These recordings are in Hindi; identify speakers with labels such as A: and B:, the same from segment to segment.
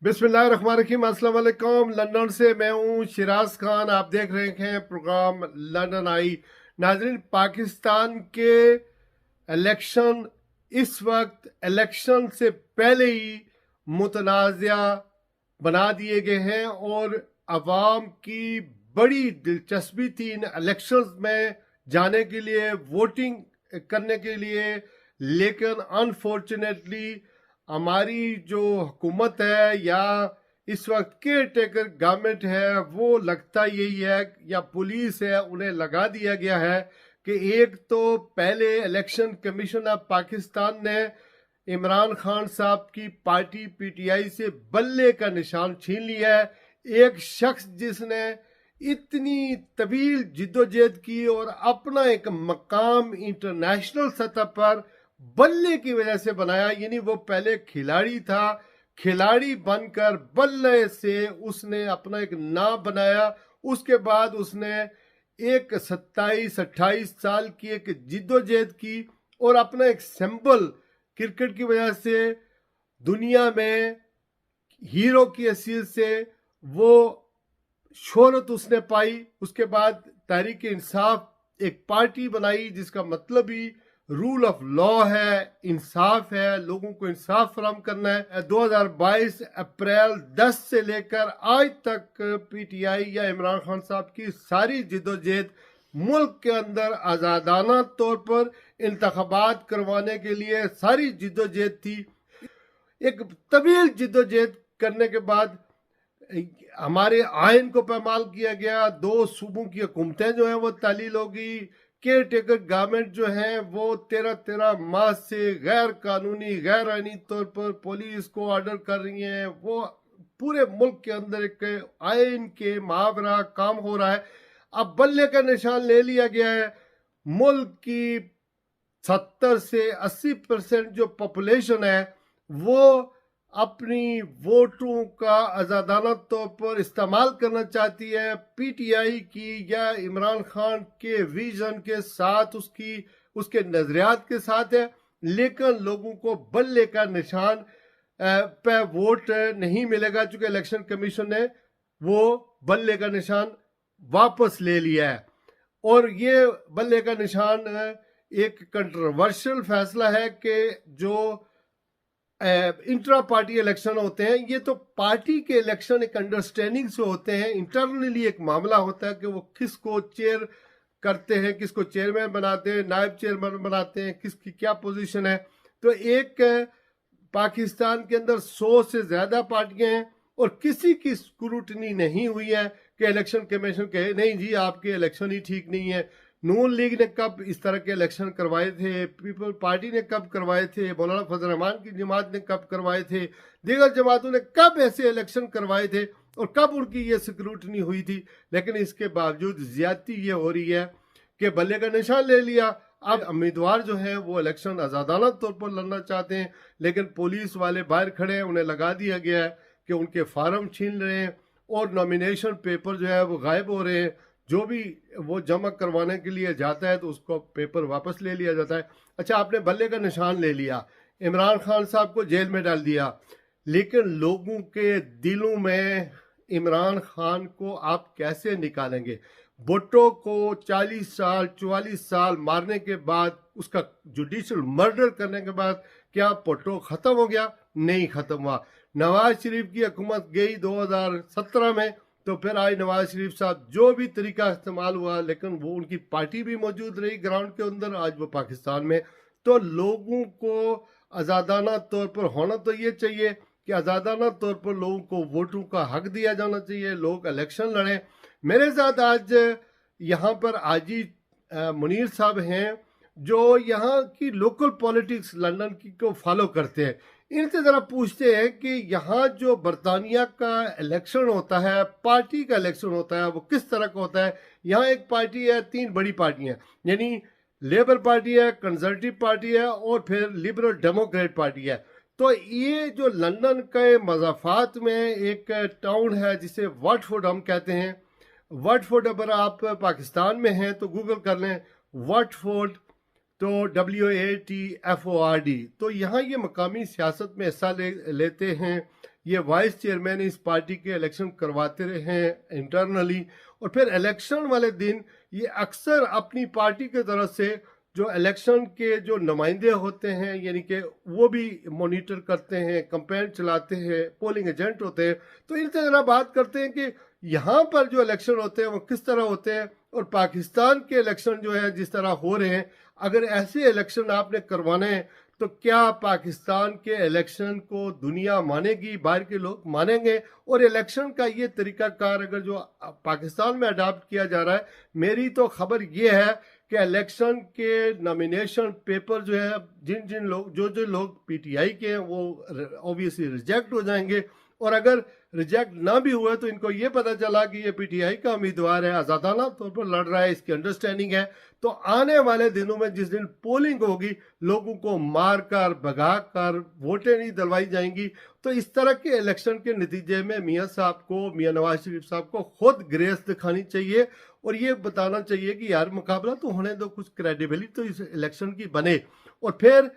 A: बिस्मिल्लाहिर्रहमानिर्रहीम। अस्सलाम वालेकुम। लंदन से मैं हूँ शिराज खान। आप देख रहे हैं प्रोग्राम लंदन आई। नाजरीन, पाकिस्तान के इलेक्शन इस वक्त इलेक्शन से पहले ही मुतनाज़ा बना दिए गए हैं और अवाम की बड़ी दिलचस्पी थी इन इलेक्शंस में जाने के लिए, वोटिंग करने के लिए। लेकिन अनफॉर्चुनेटली हमारी जो हुकूमत है या इस वक्त केयर टेकर गवर्नमेंट है, वो लगता यही है या पुलिस है, उन्हें लगा दिया गया है कि एक तो पहले इलेक्शन कमीशन ऑफ पाकिस्तान ने इमरान खान साहब की पार्टी पीटीआई से बल्ले का निशान छीन लिया है। एक शख्स जिसने इतनी तवील जिद्दोजहद की और अपना एक मकाम इंटरनेशनल सतह पर बल्ले की वजह से बनाया, यानी वो पहले खिलाड़ी था, खिलाड़ी बनकर बल्ले से उसने अपना एक नाम बनाया। उसके बाद उसने एक 27-28 साल की एक जिद्दोजहद की और अपना एक सिंबल क्रिकेट की वजह से दुनिया में हीरो की हैसियत से वो शोहरत उसने पाई। उसके बाद तहरीक इंसाफ एक पार्टी बनाई जिसका मतलब ही रूल ऑफ लॉ है, इंसाफ है, लोगों को इंसाफ फराहम करना है। 2022 अप्रैल 10 से लेकर आज तक पीटीआई या इमरान खान साहब की सारी जिद्दोजहद मुल्क के अंदर आज़ादाना तौर पर इंतखाबात करवाने के लिए सारी जिद्दोजहद थी। एक तवील जिद्दोजहद करने के बाद हमारे आयन को पैमाल किया गया। 2 सूबों की हुकूमतें जो हैं वो तालील होगी। केयर टेकर गवर्नमेंट जो है वो 13 माह से गैर कानूनी गैर आईनी तौर पर पुलिस को ऑर्डर कर रही हैं। वो पूरे मुल्क के अंदर एक आयन के मुहावरा काम हो रहा है। अब बल्ले का निशान ले लिया गया है। मुल्क की 70 से 80% जो पॉपुलेशन है वो अपनी वोटों का आज़ादाना तौर पर इस्तेमाल करना चाहती है पीटीआई की या इमरान खान के विजन के साथ, उसके नजरियात के साथ है। लेकिन लोगों को बल्ले का निशान पे वोट नहीं मिलेगा, चूंकि इलेक्शन कमीशन ने वो बल्ले का निशान वापस ले लिया है। और ये बल्ले का निशान एक कंट्रोवर्शियल फैसला है कि जो इंट्रा पार्टी इलेक्शन होते हैं, ये तो पार्टी के इलेक्शन एक अंडरस्टैंडिंग से होते हैं। इंटरनली एक मामला होता है कि वो किसको चेयर करते हैं, किसको चेयरमैन बनाते हैं, नायब चेयरमैन बनाते हैं, किसकी क्या पोजीशन है। तो एक पाकिस्तान के अंदर 100 से ज्यादा पार्टियां हैं और किसी की स्क्रूटनी नहीं हुई है कि इलेक्शन कमीशन कहे नहीं जी आपके इलेक्शन ही ठीक नहीं है। नून लीग ने कब इस तरह के इलेक्शन करवाए थे, पीपल पार्टी ने कब करवाए थे, मौलाना फजल रहमान की जमात ने कब करवाए थे, दीगर जमातों ने कब ऐसे इलेक्शन करवाए थे और कब उनकी ये स्क्रूटनी हुई थी। लेकिन इसके बावजूद ज्यादती ये हो रही है कि बल्ले का निशान ले लिया। अब उम्मीदवार जो है वो इलेक्शन आज़ादाना तौर पर लड़ना चाहते हैं, लेकिन पुलिस वाले बाहर खड़े हैं, उन्हें लगा दिया गया है कि उनके फार्म छीन रहे हैं और नॉमिनेशन पेपर जो है वो गायब हो रहे हैं। जो भी वो जमा करवाने के लिए जाता है तो उसको पेपर वापस ले लिया जाता है। अच्छा, आपने बल्ले का निशान ले लिया, इमरान खान साहब को जेल में डाल दिया, लेकिन लोगों के दिलों में इमरान खान को आप कैसे निकालेंगे? भुट्टो को 40 साल 44 साल मारने के बाद, उसका जुडिशियल मर्डर करने के बाद क्या भुट्टो खत्म हो गया? नहीं खत्म हुआ। नवाज शरीफ की हुकूमत गई 2017 में, तो फिर आज नवाज शरीफ साहब जो भी तरीका इस्तेमाल हुआ, लेकिन वो उनकी पार्टी भी मौजूद रही ग्राउंड के अंदर, आज वो पाकिस्तान में। तो लोगों को आज़ादाना तौर पर होना तो ये चाहिए कि आज़ादाना तौर पर लोगों को वोटों का हक दिया जाना चाहिए, लोग इलेक्शन लड़ें। मेरे साथ आज यहाँ पर आजी मुनीर साहब हैं जो यहाँ की लोकल पॉलिटिक्स लंदन की को फॉलो करते हैं। इनसे जरा पूछते हैं कि यहाँ जो बरतानिया का इलेक्शन होता है, पार्टी का इलेक्शन होता है, वो किस तरह का होता है। यहाँ एक पार्टी है, 3 बड़ी पार्टियां, यानी लेबर पार्टी है, कंजर्वेटिव पार्टी है और फिर लिबरल डेमोक्रेट पार्टी है। तो ये जो लंदन के मज़ाफात में एक टाउन है जिसे वाटफोर्ड हम कहते हैं। वाटफोर्ड, अगर आप पाकिस्तान में हैं तो गूगल कर लें वाटफोर्ड, तो WATFORD। तो यहाँ ये मकामी सियासत में हिस्सा लेते हैं। ये वाइस चेयरमैन इस पार्टी के इलेक्शन करवाते रहे हैं इंटरनली, और फिर इलेक्शन वाले दिन ये अक्सर अपनी पार्टी की तरफ से जो इलेक्शन के जो नुमाइंदे होते हैं यानी कि वो भी मॉनिटर करते हैं, कंपेन चलाते हैं, पोलिंग एजेंट होते हैं, तो इनसे ज़रा बात करते हैं कि यहाँ पर जो इलेक्शन होते हैं वो किस तरह होते हैं और पाकिस्तान के इलेक्शन जो है जिस तरह हो रहे हैं, अगर ऐसे इलेक्शन आपने करवाने हैं तो क्या पाकिस्तान के इलेक्शन को दुनिया मानेगी, बाहर के लोग मानेंगे? और इलेक्शन का ये तरीकाकार अगर जो पाकिस्तान में अडॉप्ट किया जा रहा है, मेरी तो खबर ये है कि इलेक्शन के नॉमिनेशन पेपर जो है जिन जिन लोग जो लोग पीटीआई के हैं वो ऑब्वियसली रिजेक्ट हो जाएंगे, और अगर रिजेक्ट ना भी हुआ तो इनको ये पता चला कि ये पीटीआई का उम्मीदवार है, आज़ादाना तौर पर लड़ रहा है, इसकी अंडरस्टैंडिंग है, तो आने वाले दिनों में जिस दिन पोलिंग होगी लोगों को मार कर भगा कर वोटें नहीं दिलवाई जाएंगी। तो इस तरह के इलेक्शन के नतीजे में मियाँ साहब को, मियाँ नवाज शरीफ साहब को खुद ग्रेस दिखानी चाहिए और ये बताना चाहिए कि यार मुकाबला तो होने दो, कुछ क्रेडिबिलिटी तो इस इलेक्शन की बने। और फिर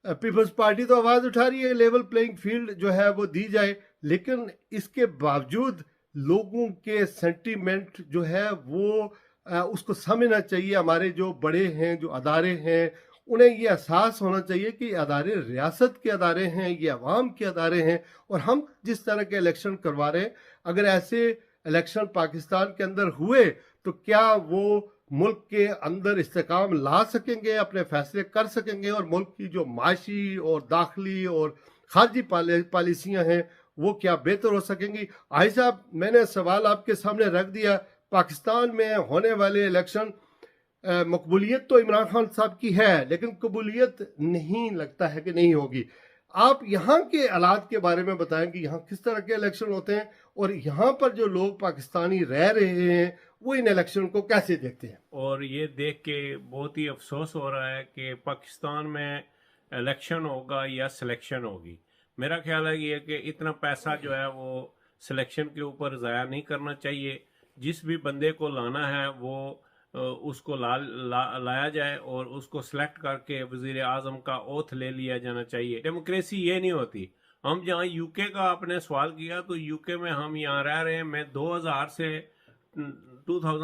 A: पीपल्स पार्टी तो आवाज़ उठा रही है लेवल प्लेइंग फील्ड जो है वो दी जाए, लेकिन इसके बावजूद लोगों के सेंटीमेंट जो है वो उसको समझना चाहिए। हमारे जो बड़े हैं, जो अदारे हैं, उन्हें ये एहसास होना चाहिए कि अदारे रियासत के अदारे हैं, ये अवाम के अदारे हैं, और हम जिस तरह के इलेक्शन करवा रहे हैं, अगर ऐसे इलेक्शन पाकिस्तान के अंदर हुए तो क्या वो मुल्क के अंदर इस्तेकाम ला सकेंगे, अपने फैसले कर सकेंगे, और मुल्क की जो माशी और दाखिली और खारजी पॉलिसियाँ हैं वो क्या बेहतर हो सकेंगी? आई साहब, मैंने सवाल आपके सामने रख दिया, पाकिस्तान में होने वाले इलेक्शन मकबूलियत तो इमरान खान साहब की है, लेकिन कबूलियत नहीं लगता है कि नहीं होगी। आप यहाँ के हालात के बारे में बताएं कि यहाँ किस तरह के इलेक्शन होते हैं और यहाँ पर जो लोग पाकिस्तानी रह रहे हैं वो इन इलेक्शन को कैसे देखते हैं।
B: और ये देख के बहुत ही अफसोस हो रहा है कि पाकिस्तान में इलेक्शन होगा या सिलेक्शन होगी। मेरा ख्याल है ये कि इतना पैसा जो है वो सिलेक्शन के ऊपर ज़ाया नहीं करना चाहिए। जिस भी बंदे को लाना है वो उसको लाया जाए और उसको सेलेक्ट करके वज़ीर आज़म का ओथ ले लिया जाना चाहिए। डेमोक्रेसी ये नहीं होती। हम जहाँ यूके का आपने सवाल किया, तो यूके में हम यहाँ रह रहे हैं। मैं 2000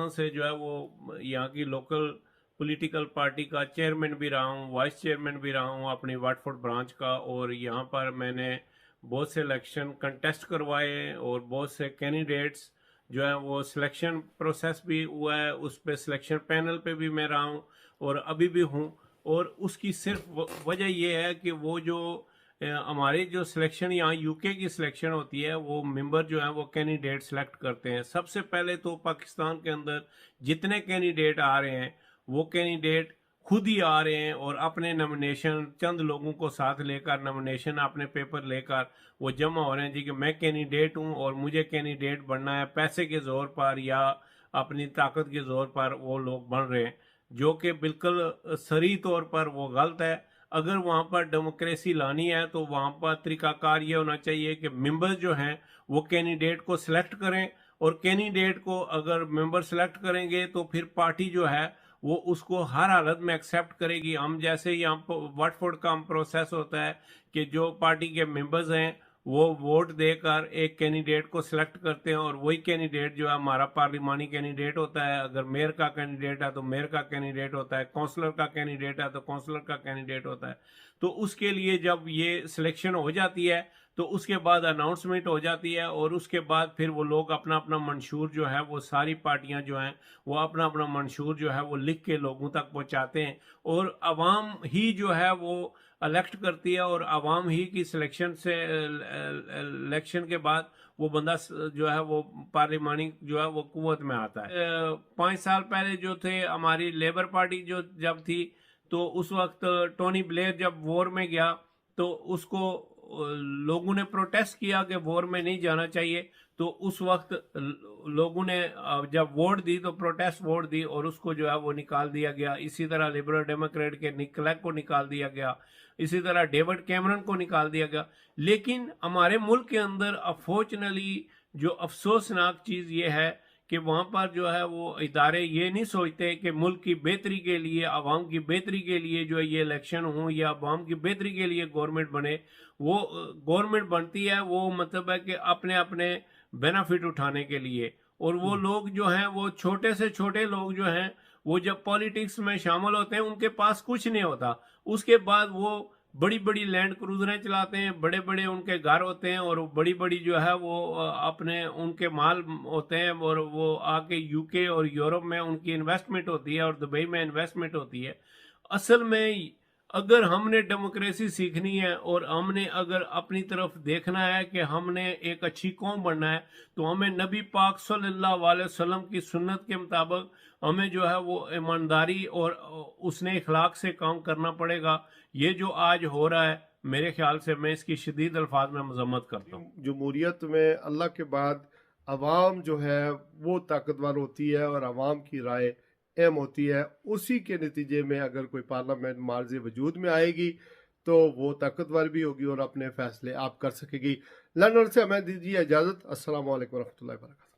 B: से जो है वो यहाँ की लोकल पॉलिटिकल पार्टी का चेयरमैन भी रहा हूँ, वाइस चेयरमैन भी रहा हूँ अपनी वाटफोर्ड ब्रांच का, और यहाँ पर मैंने बहुत से इलेक्शन कंटेस्ट करवाए और बहुत से कैंडिडेट्स जो है वो सिलेक्शन प्रोसेस भी हुआ है, उस पर सिलेक्शन पैनल पे भी मैं रहा हूँ और अभी भी हूँ। और उसकी सिर्फ वजह ये है कि वो जो हमारे जो सिलेक्शन यहाँ यूके की सिलेक्शन होती है, वो मेंबर जो है वो कैंडिडेट सेलेक्ट करते हैं। सबसे पहले तो पाकिस्तान के अंदर जितने कैंडिडेट आ रहे हैं वो कैंडिडेट खुद ही आ रहे हैं और अपने नॉमिनेशन चंद लोगों को साथ लेकर नॉमिनेशन अपने पेपर लेकर वो जमा हो रहे हैं जी कि मैं कैंडिडेट हूँ और मुझे कैंडिडेट बनना है। पैसे के जोर पर या अपनी ताकत के जोर पर वो लोग बन रहे हैं, जो कि बिल्कुल सही तौर पर वो गलत है। अगर वहाँ पर डेमोक्रेसी लानी है तो वहाँ पर तरीकाकार ये होना चाहिए कि मेंबर्स जो हैं वो कैंडिडेट को सिलेक्ट करें, और कैंडिडेट को अगर मेंबर सेलेक्ट करेंगे तो फिर पार्टी जो है वो उसको हर हालत में एक्सेप्ट करेगी। हम जैसे यहाँ पर वाटफोर्ड का प्रोसेस होता है कि जो पार्टी के मेंबर्स हैं वो वोट देकर एक कैंडिडेट को सिलेक्ट करते हैं, और वही कैंडिडेट जो है हमारा पार्लिमानी कैंडिडेट होता है। अगर मेयर का कैंडिडेट है तो मेयर का कैंडिडेट होता है, काउंसलर का कैंडिडेट है तो काउंसलर का कैंडिडेट होता है। तो उसके लिए जब ये सिलेक्शन हो जाती है तो उसके बाद अनाउंसमेंट हो जाती है, और उसके बाद फिर वो लोग अपना अपना मंशूर जो है वो सारी पार्टियां जो हैं वो अपना अपना मंशूर जो है वो लिख के लोगों तक पहुंचाते हैं, और आवाम ही जो है वो इलेक्ट करती है, और आवाम ही की सिलेक्शन से इलेक्शन के बाद वो बंदा जो है वो पार्लिमानी जो है वो कुव्वत में आता है। 5 साल पहले जो थे हमारी लेबर पार्टी जो जब थी, तो उस वक्त टोनी ब्लेयर जब वॉर में गया तो उसको लोगों ने प्रोटेस्ट किया कि वॉर में नहीं जाना चाहिए। तो उस वक्त लोगों ने जब वोट दी तो प्रोटेस्ट वोट दी और उसको जो है वो निकाल दिया गया। इसी तरह लिबरल डेमोक्रेट के निक क्लेग को निकाल दिया गया, इसी तरह डेविड कैमरन को निकाल दिया गया। लेकिन हमारे मुल्क के अंदर अनफॉर्चुनेटली जो अफसोसनाक चीज़ ये है कि वहाँ पर जो है वो इदारे ये नहीं सोचते कि मुल्क की बेहतरी के लिए, आवाम की बेहतरी के लिए जो है ये इलेक्शन हो या आवाम की बेहतरी के लिए गवर्नमेंट बने। वो गवर्नमेंट बनती है वो मतलब है कि अपने अपने बेनिफिट उठाने के लिए, और वो लोग जो हैं वो छोटे से छोटे लोग जो हैं वो जब पॉलिटिक्स में शामिल होते हैं उनके पास कुछ नहीं होता। उसके बाद वो बड़ी बड़ी लैंड क्रूजरें चलाते हैं, बड़े बड़े उनके घर होते हैं, और बड़ी बड़ी जो है वो अपने उनके माल होते हैं, और वो आके यूके और यूरोप में उनकी इन्वेस्टमेंट होती है और दुबई में इन्वेस्टमेंट होती है। असल में अगर हमने डेमोक्रेसी सीखनी है और हमने अगर अपनी तरफ देखना है कि हमने एक अच्छी कौम बनना है, तो हमें नबी पाक सल्लल्लाहु अलैहि वसल्लम की सुन्नत के मुताबिक हमें जो है वो ईमानदारी और उसने इखलाक से काम करना पड़ेगा। ये जो आज हो रहा है मेरे ख्याल से मैं इसकी शदीद अल्फाज में मजम्मत करता हूँ।
A: जमहूरियत में अल्लाह के बाद अवाम जो है वो ताकतवर होती है और अवाम की राय अहम होती है। उसी के नतीजे में अगर कोई पार्लियामेंट मार्ज वजूद में आएगी तो वो ताकतवर भी होगी और अपने फैसले आप कर सकेगी। लंदन से हमें दीजिए इजाज़त। अस्सलाम वालेकुम रहमतुल्लाहि व बरकातहू।